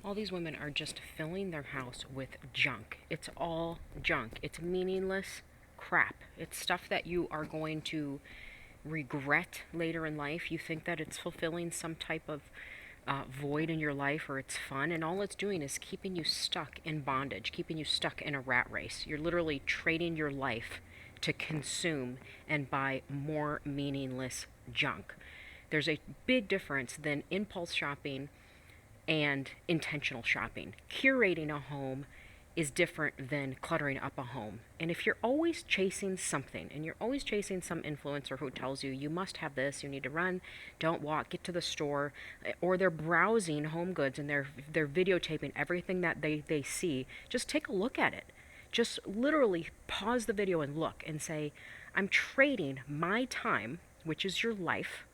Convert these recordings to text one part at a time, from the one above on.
All these women are just filling their house with junk. It's all junk. It's meaningless crap. It's stuff that you are going to regret later in life. You think that it's fulfilling some type of void in your life or it's fun, and all it's doing is keeping you stuck in bondage, keeping you stuck in a rat race. You're literally trading your life to consume and buy more meaningless junk. There's a big difference than impulse shopping and intentional shopping. Curating a home is different than cluttering up a home. And if you're always chasing something and you're always chasing some influencer who tells you you must have this, you need to run, don't walk, get to the store, or they're browsing home goods and they're videotaping everything that they see, just take a look at it. Just literally pause the video and look and say, I'm trading my time, which is your life,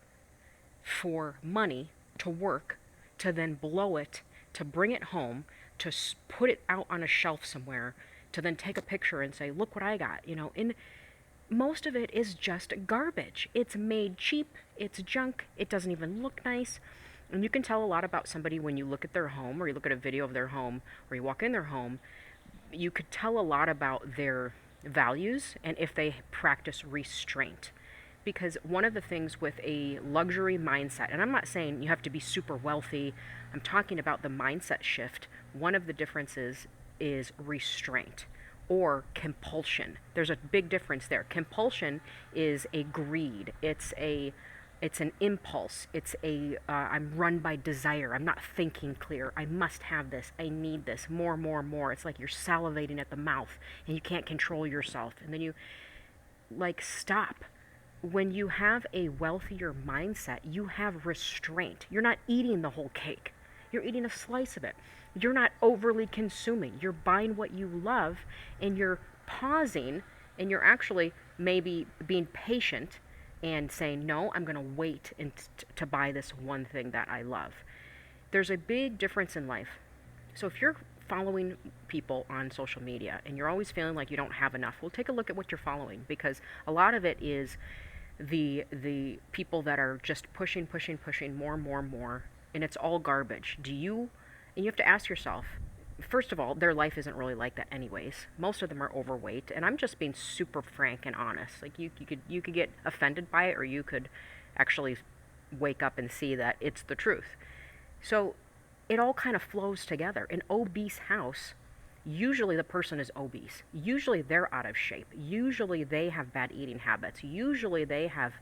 for money to work, to then blow it, to bring it home, to put it out on a shelf somewhere, to then take a picture and say, look what I got, and most of it is just garbage. It's made cheap, it's junk, it doesn't even look nice. And you can tell a lot about somebody when you look at their home, or you look at a video of their home, or you walk in their home. You could tell a lot about their values and if they practice restraint. Because one of the things with a luxury mindset, and I'm not saying you have to be super wealthy, I'm talking about the mindset shift. One of the differences is restraint or compulsion. There's a big difference there. Compulsion is a greed. It's an impulse. I'm run by desire. I'm not thinking clear. I must have this. I need this. More, more, more. It's like you're salivating at the mouth and you can't control yourself. And then you stop. When you have a wealthier mindset, you have restraint. You're not eating the whole cake. You're eating a slice of it. You're not overly consuming. You're buying what you love and you're pausing and you're actually maybe being patient and saying, no, I'm going to wait to buy this one thing that I love. There's a big difference in life. So if you're following people on social media and you're always feeling like you don't have enough, well, take a look at what you're following, because a lot of it is the people that are just pushing more, more, more, and it's all garbage. And you have to ask yourself, first of all, their life isn't really like that anyways. Most of them are overweight, and I'm just being super frank and honest. Like you could get offended by it, or you could actually wake up and see that it's the truth. So it all kind of flows together. An obese house, usually the person is obese. Usually they're out of shape. Usually they have bad eating habits. Usually they have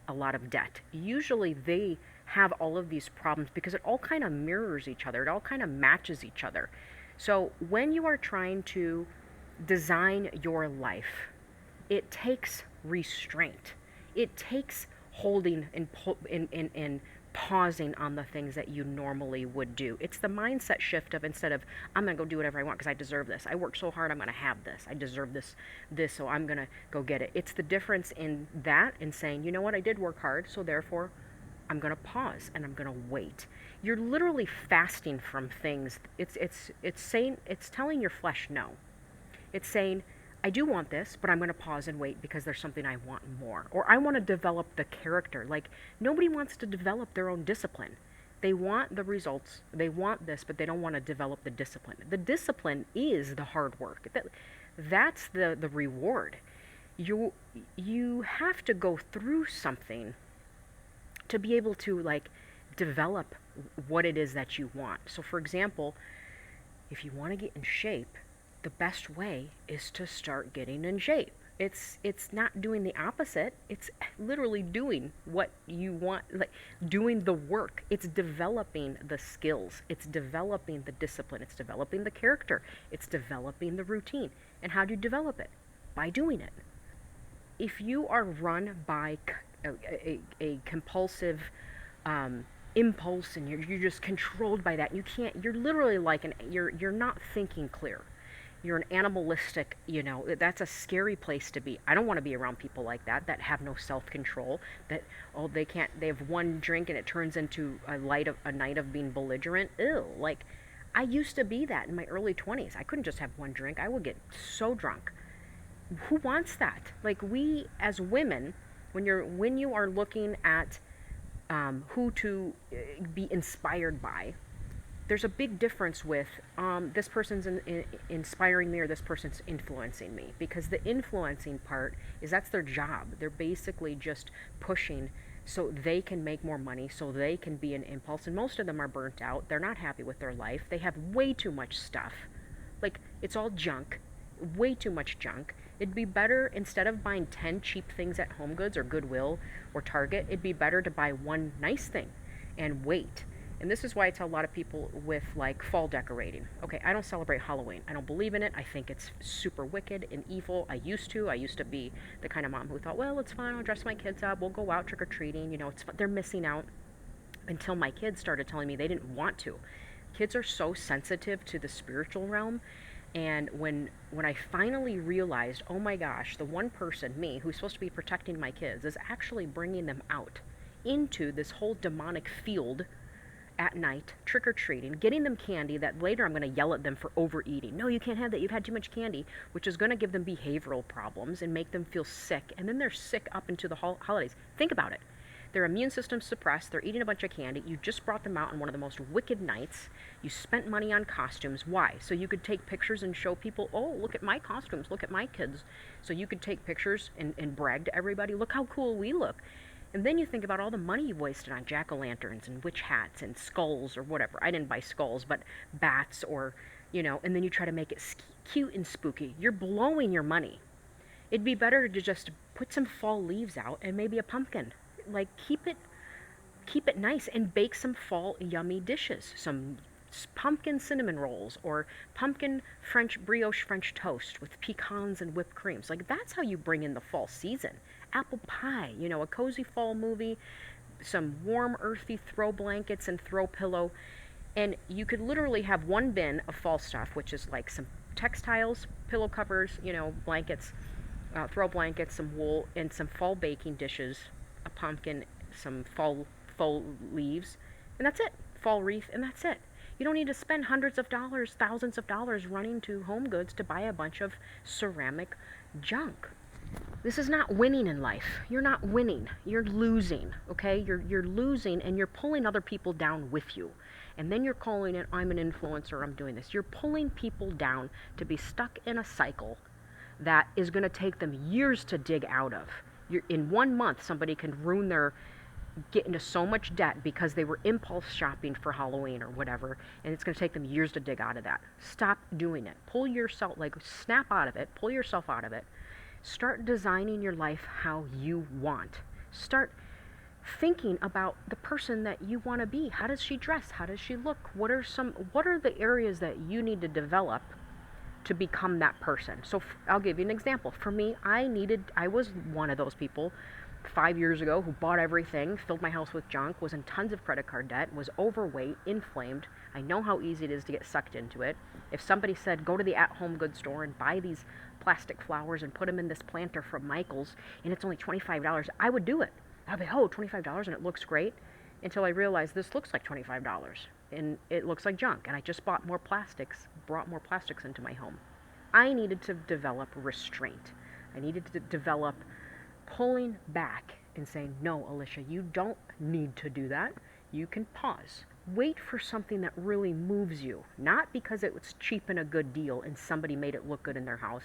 a lot of debt. Usually they have all of these problems because it all kind of mirrors each other. It all kind of matches each other. So when you are trying to design your life, it takes restraint. It takes holding and pausing on the things that you normally would do. It's the mindset shift of, instead of I'm going to go do whatever I want because I deserve this. I work so hard, I'm going to have this. I deserve this, so I'm going to go get it. It's the difference in that and saying, you know what, I did work hard, so therefore I'm going to pause and I'm going to wait. You're literally fasting from things. It's telling your flesh no. It's saying, I do want this, but I'm going to pause and wait because there's something I want more. Or I want to develop the character. Like, nobody wants to develop their own discipline. They want the results, they want this, but they don't want to develop the discipline. The discipline is the hard work. That's the reward. You have to go through something to be able to develop what it is that you want. So for example, if you want to get in shape, the best way is to start getting in shape. It's not doing the opposite. It's literally doing what you want, doing the work. It's developing the skills. It's developing the discipline. It's developing the character. It's developing the routine. And how do you develop it? By doing it. If you are run by a compulsive impulse and you're just controlled by that, you're literally you're not thinking clear. You're an animalistic, that's a scary place to be. I don't want to be around people like that have no self-control, that, they have one drink and it turns into a night of being belligerent. Ew. I used to be that in my early 20s. I couldn't just have one drink. I would get so drunk. Who wants that? We as women, when you are looking at who to be inspired by, there's a big difference with this person's inspiring me or this person's influencing me, because the influencing part is that's their job. They're basically just pushing so they can make more money, so they can be an impulse. And most of them are burnt out. They're not happy with their life. They have way too much stuff. Like, it's all junk, way too much junk. It'd be better, instead of buying 10 cheap things at Home Goods or Goodwill or Target, it'd be better to buy one nice thing and wait. And this is why I tell a lot of people with like fall decorating. Okay, I don't celebrate Halloween. I don't believe in it. I think it's super wicked and evil. I used to. I used to be the kind of mom who thought, well, it's fine. I'll dress my kids up. We'll go out trick or treating. You know, it's fun. They're missing out, until my kids started telling me they didn't want to. Kids are so sensitive to the spiritual realm. And when I finally realized, oh my gosh, the one person, me, who's supposed to be protecting my kids, is actually bringing them out into this whole demonic field at night, trick-or-treating, getting them candy that later I'm going to yell at them for overeating. No, you can't have that. You've had too much candy, which is going to give them behavioral problems and make them feel sick. And then they're sick up into the holidays. Think about it. Their immune system's suppressed. They're eating a bunch of candy. You just brought them out on one of the most wicked nights. You spent money on costumes. Why? So you could take pictures and show people, oh, look at my costumes. Look at my kids. So you could take pictures and brag to everybody. Look how cool we look. And then you think about all the money you wasted on jack-o'-lanterns and witch hats and skulls or whatever. I didn't buy skulls, but bats or, you know, and then you try to make it cute and spooky. You're blowing your money. It'd be better to just put some fall leaves out and maybe a pumpkin. Like, keep it nice and bake some fall yummy dishes. Some pumpkin cinnamon rolls or pumpkin brioche French toast with pecans and whipped creams. Like, that's how you bring in the fall season. Apple pie, you know, a cozy fall movie, some warm earthy throw blankets and throw pillow. And you could literally have one bin of fall stuff, which is like some textiles, pillow covers, you know, blankets, throw blankets, some wool, and some fall baking dishes, a pumpkin, some fall leaves, and that's it. Fall wreath, and that's it. You don't need to spend hundreds of dollars, thousands of dollars running to Home Goods to buy a bunch of ceramic junk. This is not winning in life. You're not winning. You're losing, okay? You're losing, and you're pulling other people down with you. And then you're calling it, I'm an influencer, I'm doing this. You're pulling people down to be stuck in a cycle that is going to take them years to dig out of. In 1 month, somebody can get into so much debt because they were impulse shopping for Halloween or whatever, and it's going to take them years to dig out of that. Stop doing it. Pull yourself, like, snap out of it. Pull yourself out of it. Start designing your life how you want. Start thinking about the person that you want to be. How does she dress? How does she look? What are the areas that you need to develop to become that person? So I'll give you an example. For me, I was one of those people 5 years ago who bought everything, filled my house with junk, was in tons of credit card debt, was overweight, inflamed. I know how easy it is to get sucked into it. If somebody said, go to the at-home goods store and buy these plastic flowers and put them in this planter from Michael's and it's only $25, I would do it. I'd be, oh, $25 and it looks great, until I realized this looks like $25 and it looks like junk, and I just brought more plastics into my home. I needed to develop restraint. I needed to develop pulling back and saying, no, Alicia, you don't need to do that. You can pause. Wait for something that really moves you, not because it was cheap and a good deal and somebody made it look good in their house.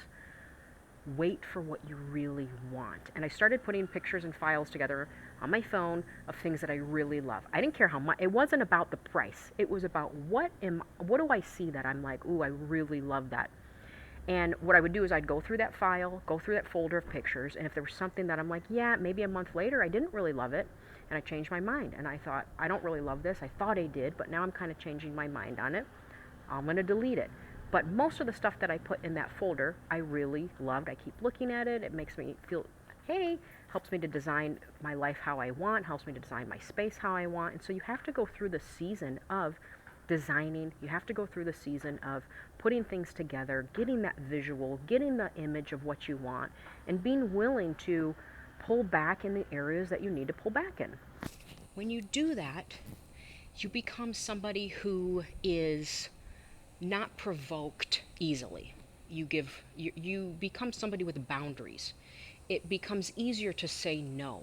Wait for what you really want. And I started putting pictures and files together on my phone of things that I really love. I didn't care how much. It wasn't about the price. It was about what do I see that I'm like, ooh, I really love that. And what I would do is I'd go through that file, go through that folder of pictures, and if there was something that I'm like, yeah, maybe a month later I didn't really love it, and I changed my mind, and I thought, I don't really love this. I thought I did, but now I'm kind of changing my mind on it. I'm going to delete it. But most of the stuff that I put in that folder, I really loved. I keep looking at it. It makes me feel, hey, helps me to design my life how I want, helps me to design my space how I want. And so you have to go through the season of designing. You have to go through the season of putting things together, getting that visual, getting the image of what you want, and being willing to pull back in the areas that you need to pull back in. When you do that, you become somebody who is not provoked easily. You become somebody with boundaries. It becomes easier to say no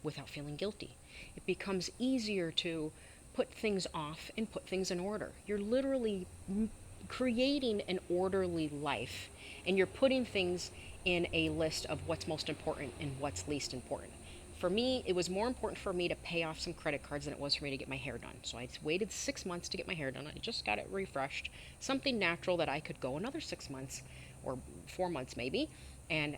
without feeling guilty. It becomes easier to put things off and put things in order. You're literally creating an orderly life, and you're putting things in a list of what's most important and what's least important. For me, it was more important for me to pay off some credit cards than it was for me to get my hair done. So I waited 6 months to get my hair done. I just got it refreshed, something natural that I could go another 6 months or 4 months maybe, and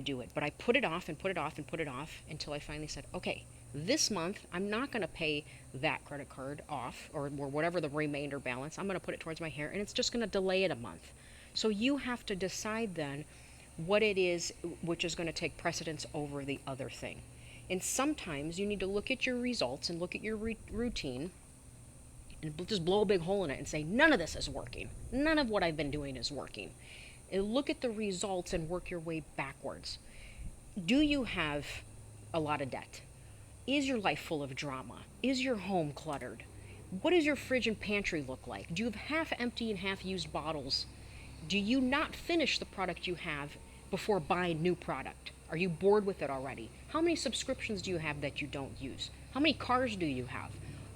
do it. But I put it off and put it off and put it off until I finally said, okay, this month I'm not going to pay that credit card off, or whatever the remainder balance. I'm going to put it towards my hair, and it's just going to delay it a month. So you have to decide then what it is which is going to take precedence over the other thing. And sometimes you need to look at your results and look at your routine and just blow a big hole in it and say, none of this is working. None of what I've been doing is working. And look at the results and work your way backwards. Do you have a lot of debt? Is your life full of drama? Is your home cluttered? What does your fridge and pantry look like? Do you have half empty and half used bottles? Do you not finish the product you have before buying new product? Are you bored with it already? How many subscriptions do you have that you don't use? How many cars do you have?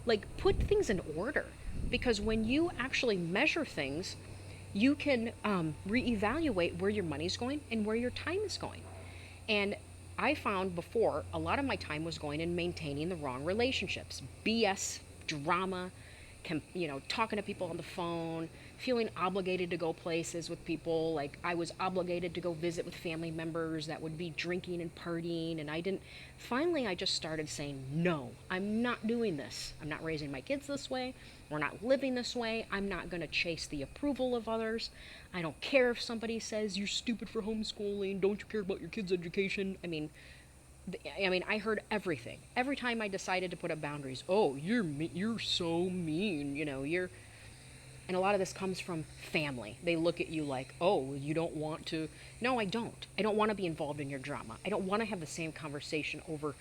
Like, put things in order, because when you actually measure things, you can reevaluate where your money's going and where your time is going. And I found before a lot of my time was going in maintaining the wrong relationships, BS, drama, talking to people on the phone, feeling obligated to go places with people. Like, I was obligated to go visit with family members that would be drinking and partying, and I didn't. Finally, I just started saying, no, I'm not doing this. I'm not raising my kids this way. We're not living this way. I'm not going to chase the approval of others. I don't care if somebody says you're stupid for homeschooling. Don't you care about your kids' education? I mean, I heard everything. Every time I decided to put up boundaries, oh, you're so mean, you're. And a lot of this comes from family. They look at you like, oh, you don't want to. No, I don't. I don't want to be involved in your drama. I don't want to have the same conversation over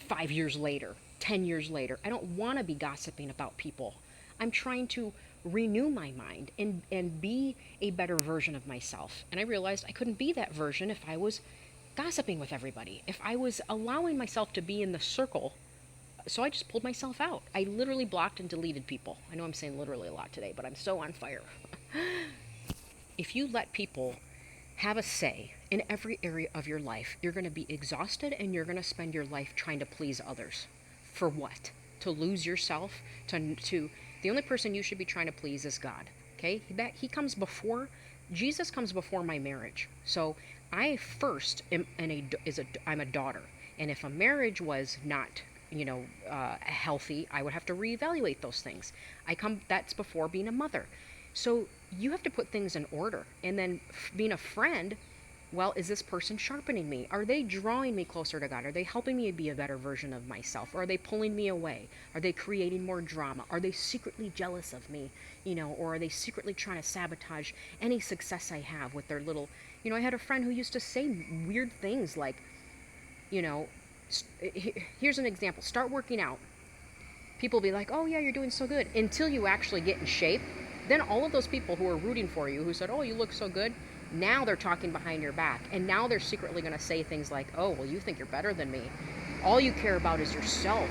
5 years later, 10 years later. I don't want to be gossiping about people. I'm trying to renew my mind and be a better version of myself. And I realized I couldn't be that version if I was gossiping with everybody, if I was allowing myself to be in the circle. So I just pulled myself out. I literally blocked and deleted people. I know I'm saying literally a lot today, but I'm so on fire. If you let people have a say in every area of your life, you're going to be exhausted, and you're going to spend your life trying to please others. For what? To lose yourself? To the only person you should be trying to please is God. Okay? He comes before, Jesus comes before my marriage. So I first I'm a daughter. And if a marriage was not healthy, I would have to reevaluate those things. That's before being a mother. So you have to put things in order. And then being a friend, well, is this person sharpening me? Are they drawing me closer to God? Are they helping me be a better version of myself? Or are they pulling me away? Are they creating more drama? Are they secretly jealous of me? Or are they secretly trying to sabotage any success I have with their little, I had a friend who used to say weird things like, here's an example. Start working out. People will be like, oh yeah, you're doing so good. Until you actually get in shape, then all of those people who are rooting for you, who said, oh, you look so good, now they're talking behind your back. And now they're secretly going to say things like, oh, well, you think you're better than me. All you care about is yourself.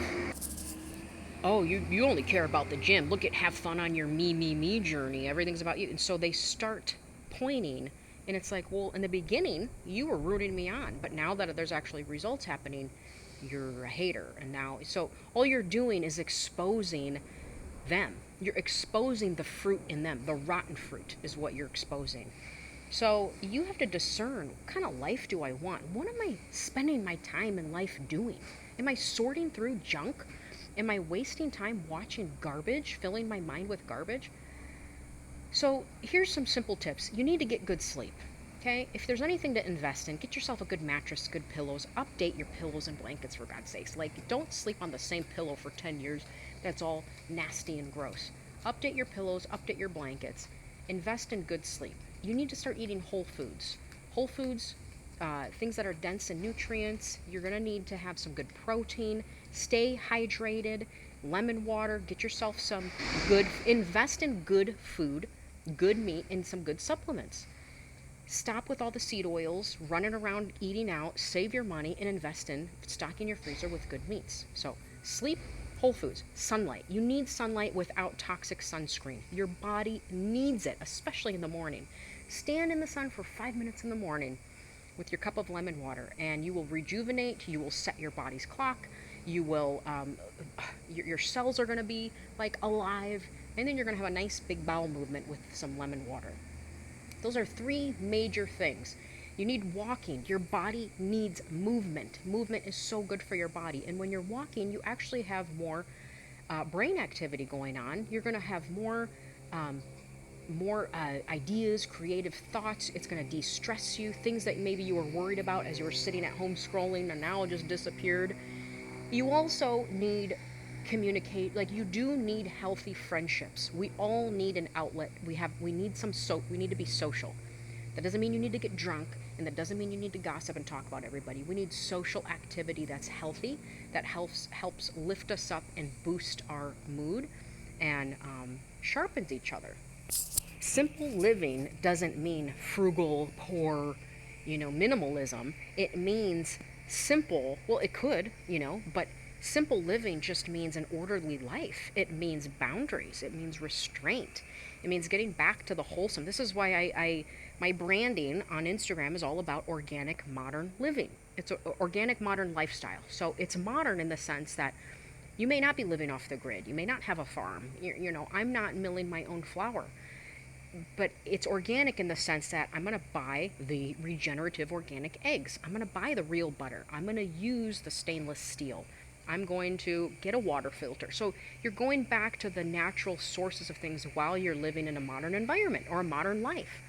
Oh, you only care about the gym. Look, have fun on your me journey. Everything's about you. And so they start pointing. And it's like, well, in the beginning, you were rooting me on. But now that there's actually results happening, you're a hater. And now, so all you're doing is exposing them. You're exposing the fruit in them. The rotten fruit is what you're exposing. So you have to discern, what kind of life do I want? What am I spending my time in life doing? Am I sorting through junk? Am I wasting time watching garbage, filling my mind with garbage? So here's some simple tips. You need to get good sleep. Okay? If there's anything to invest in, get yourself a good mattress, good pillows. Update your pillows and blankets, for God's sakes. Like, don't sleep on the same pillow for 10 years. That's all nasty and gross. Update your pillows, update your blankets. Invest in good sleep. You need to start eating whole foods. Whole foods, things that are dense in nutrients. You're going to need to have some good protein. Stay hydrated. Lemon water. Get yourself some invest in good food, good meat, and some good supplements. Stop with all the seed oils, running around eating out. Save your money and invest in stocking your freezer with good meats. So sleep, Whole foods, sunlight. You need sunlight without toxic sunscreen. Your body needs it, especially in the morning. Stand in the sun for 5 minutes in the morning with your cup of lemon water, and you will rejuvenate. You will set your body's clock. You will, your cells are going to be like alive, and then you're going to have a nice big bowel movement with some lemon water. Those are three major things. You need walking. Your body needs movement. Movement is so good for your body. And when you're walking, you actually have more brain activity going on. You're going to have more ideas, creative thoughts. It's going to de-stress you. Things that maybe you were worried about as you were sitting at home scrolling and now just disappeared. You also need communicate, you do need healthy friendships. We all need an outlet. We need we need to be social. That doesn't mean you need to get drunk, and that doesn't mean you need to gossip and talk about everybody. We need social activity that's healthy, that helps lift us up and boost our mood, and sharpens each other. Simple living doesn't mean frugal, poor, minimalism. It means simple. Well, it could, but simple living just means an orderly life. It means boundaries. It means restraint. It means getting back to the wholesome. This is why my branding on Instagram is all about organic modern living. It's an organic modern lifestyle. So it's modern in the sense that you may not be living off the grid. You may not have a farm. I'm not milling my own flour. But it's organic in the sense that I'm going to buy the regenerative organic eggs. I'm going to buy the real butter. I'm going to use the stainless steel. I'm going to get a water filter. So you're going back to the natural sources of things while you're living in a modern environment or a modern life.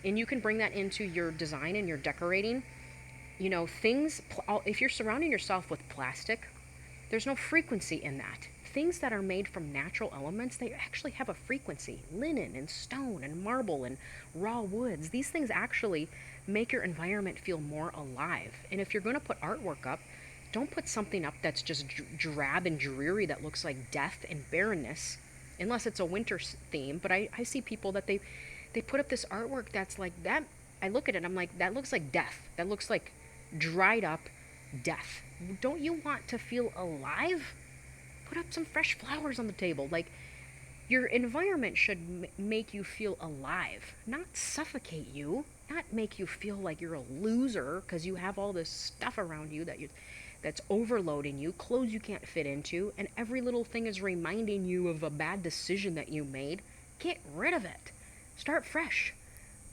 And you can bring that into your design and your decorating. If you're surrounding yourself with plastic, there's no frequency in that. Things that are made from natural elements, they actually have a frequency. Linen and stone and marble and raw woods. These things actually make your environment feel more alive. And if you're going to put artwork up, don't put something up that's just drab and dreary that looks like death and barrenness, unless it's a winter theme. But I see people that they put up this artwork that's like that. I look at it, I'm like, that looks like death. That looks like dried up death. Don't you want to feel alive? Put up some fresh flowers on the table. Your environment should make you feel alive, not suffocate you, not make you feel like you're a loser because you have all this stuff around you that's overloading you, clothes you can't fit into, and every little thing is reminding you of a bad decision that you made. Get rid of it. Start fresh.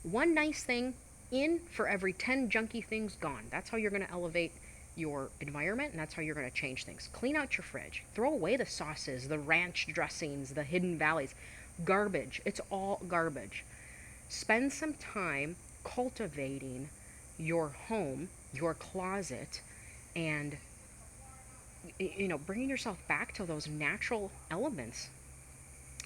One nice thing in for every 10 junky things gone. That's how you're going to elevate your environment, and that's how you're going to change things. Clean out your fridge. Throw away the sauces, the ranch dressings, the Hidden Valleys. Garbage. It's all garbage. Spend some time cultivating your home, your closet, and bringing yourself back to those natural elements,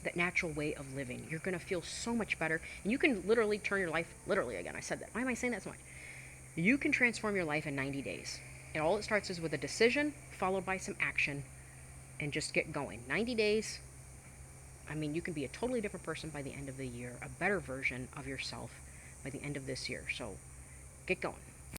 that natural way of living. You're going to feel so much better, and you can literally turn your life, again, I said that. Why am I saying that so much? You can transform your life in 90 days. And all it starts is with a decision, followed by some action, and just get going. 90 days, you can be a totally different person by the end of the year, a better version of yourself by the end of this year. So get going.